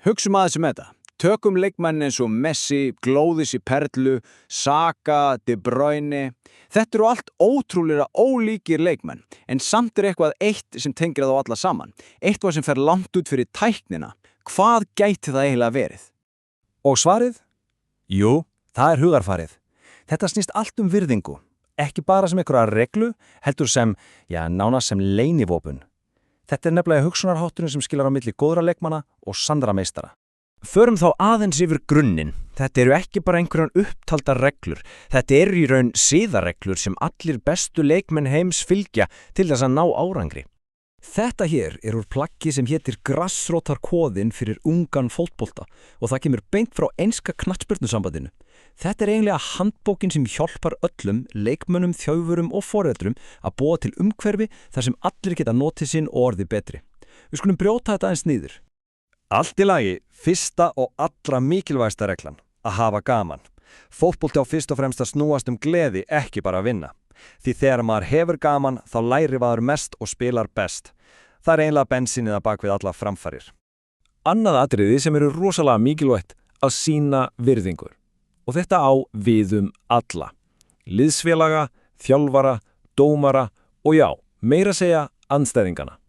Hugsum aðeins þetta. Tökum leikmenn eins og Messi, Glóðis í Perlu, Saka, De Bruyne. Þetta eru allt ótrúlega ólíkir leikmenn, en samt eitthvað eitt sem tengir þá alla saman. Eitthvað sem fer langt út fyrir tæknina. Hvað gæti það eiginlega verið? Og svarið? Jú, það er hugarfarið. Þetta snýst allt virðingu. Ekki bara sem einhverja reglu, heldur sem, nánast sem leynivopun. Þetta nefnilega hugsunarhátturinn sem skilar á milli góðra leikmanna og sannra meistara. Förum þá aðeins yfir grunninn. Þetta eru ekki bara einhverjan upptaldar reglur. Þetta eru í raun siðareglur sem allir bestu leikmenn heims fylgja til þess að ná árangri. Þetta hér úr plaggi sem hétir Grassrótarkóðinn fyrir ungan fótbolta og það kemur beint frá enska knattspyrnusambandinu. Þetta eiginlega handbókin sem hjálpar öllum, leikmönnum, þjálfurum og foreldrum að búa til umhverfi þar sem allir geta notið sín og orðið betri. Við skulum brjóta þetta aðeins niður. Allt í lagi, fyrsta og allra mikilvægsta reglan, að hafa gaman. Fótbolti á fyrst og fremst að snúast gleði, ekki bara að vinna. Því þegar maður hefur gaman, þá lærir maður mest og spilar best. Það eiginlega bensínið að bak við alla framfarir. Annað atriði sem eru rosalega mikilvægt að sýna virðingur. Og þetta á við alla. Liðsfélaga, þjálfara, dómara og meira segja andstæðingana.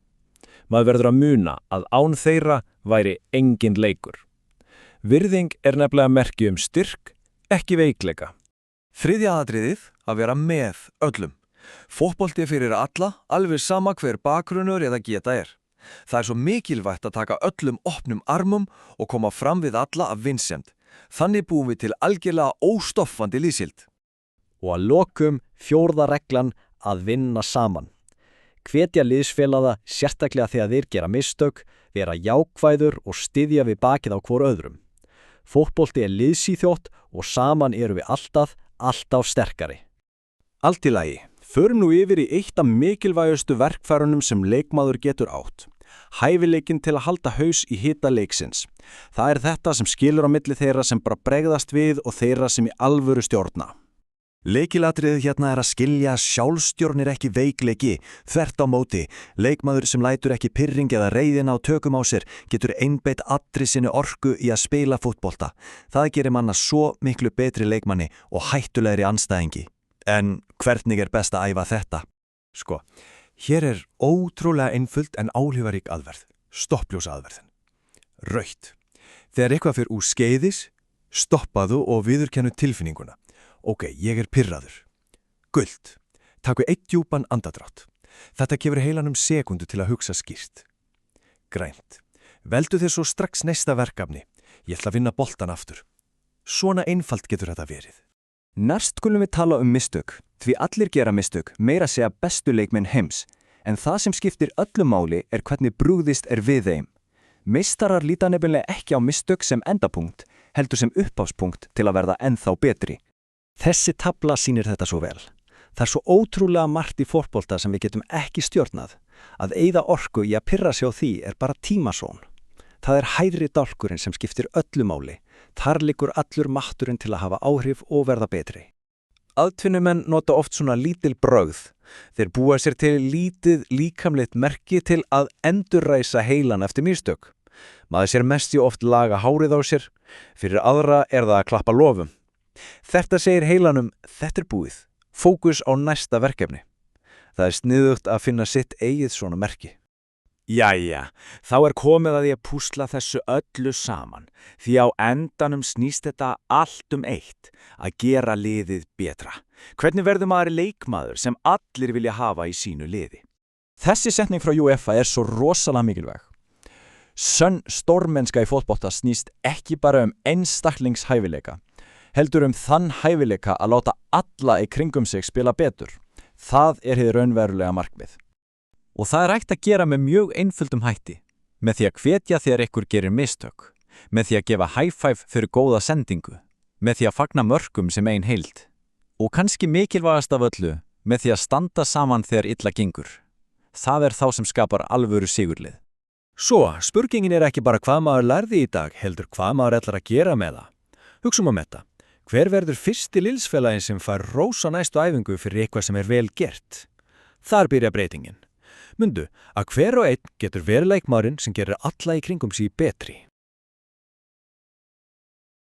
Maður verður að muna að án þeirra væri engin leikur. Virðing nefnilega merki styrk, ekki veikleika. Þriðja atriðið að vera með öllum. Fótbolti fyrir alla, alveg sama hver bakgrunnur eða geta er. Það svo mikilvægt að taka öllum opnum armum og koma fram við alla af vinsemd. Þannig búum við til algjörlega óstoffandi liðsheild. Og að lokum fjórða reglan að vinna saman. Hvetja liðsfélaga sérstaklega þegar þeir gera mistök, vera jákvæður og styðja við bakið á hvor öðrum. Fótbolti liðsíþrótt og saman erum við alltaf sterkari. Allt í lagi, förum nú yfir í eitt af mikilvægustu verkfærunum sem leikmaður getur átt. Hæfileikinn til að halda haus í hita leiksins. Það þetta sem skilur á milli þeirra sem bara bregðast við og þeirra sem í alvöru stjórna. Leikilatriðið hérna að skilja sjálfstjórn ekki veikleiki, þvert á móti. Leikmaður sem lætur ekki pirring eða reiðina á tökum á sér getur einbeitt allri sinni orku í að spila fótbolta. Það gerir manna svo miklu betri leikmanni og hættulegri andstæðingi. En hvernig best að æfa þetta? Sko, hér ótrúlega einföld en áhrifarík aðferð. Stoppljósaðferðin. Rautt. Þegar eitthvað fer úr skeiðis, stoppaðu og viðurkennu tilfinninguna. Ok, ég pirraður. Gult. Takku eitt djúpan andadrátt. Þetta gefur heilanum sekundu til að hugsa skýrt. Grænt. Veldu þér svo strax næsta verkefni. Ég ætla að vinna boltan aftur. Svona einfalt getur þetta verið. Næst skulum við tala mistök. Því allir gera mistök, meira segja bestu leikmenn heims. En það sem skiptir öllu máli hvernig brugðist við þeim. Meistarar líta nefnilega ekki á mistök sem endapunkt, heldur sem upphafspunkt til að verða ennþá betri. Þessi tabla sýnir þetta svo vel. Það svo ótrúlega margt í fótbolta sem við getum ekki stjórnað. Að eyða orku í að pirra sig á því bara tímasón. Það hægri dálkurinn sem skiptir öllu máli. Þar liggur allur mátturinn til að hafa áhrif og verða betri. Aðtvinnumenn nota oft svona lítil brögð. Þeir búa sér til lítið líkamlegt merki til að endurræsa heilan eftir mistök. Maður sér mest oft laga hárið á sér. Fyrir aðra það að klappa lofum. Þetta segir heilanum, þetta búið. Fókus á næsta verkefni. Það sniðugt að finna sitt eigið svona merki. Jæja, þá komið að ég púsla þessu öllu saman. Því á endanum snýst þetta allt eitt, að gera liðið betra. Hvernig verður maður leikmaður sem allir vilja hafa í sínu liði? Þessi setning frá UEFA svo rosalega mikilvæg. Sönn stórmennska í fótbolta snýst ekki bara einstaklingshæfileika. Heldur þann hæfileika að láta alla í kringum sig spila betur. Það hið raunverulega markmið. Og það hægt að gera með mjög einföldum hætti. Með því að hvetja þegar einhver gerir mistök. Með því að gefa high five fyrir góða sendingu. Með því að fagna mörkum sem ein heild. Og kannski mikilvægast af öllu, með því að standa saman þegar illa gengur. Það þá sem skapar alvöru sigurlið. Svo, spurningin ekki bara hvað maður lærði í dag, heldur hvað maður ætlar að gera með það. Hugsum þetta. Hver verður fyrsti liðsfélaginn sem fær rós á næstu æfingu fyrir eitthvað sem vel gert? Þar byrja breytingin. Mundu að hver og einn getur verið leikmaðurinn sem gerir alla í kringum sig betri.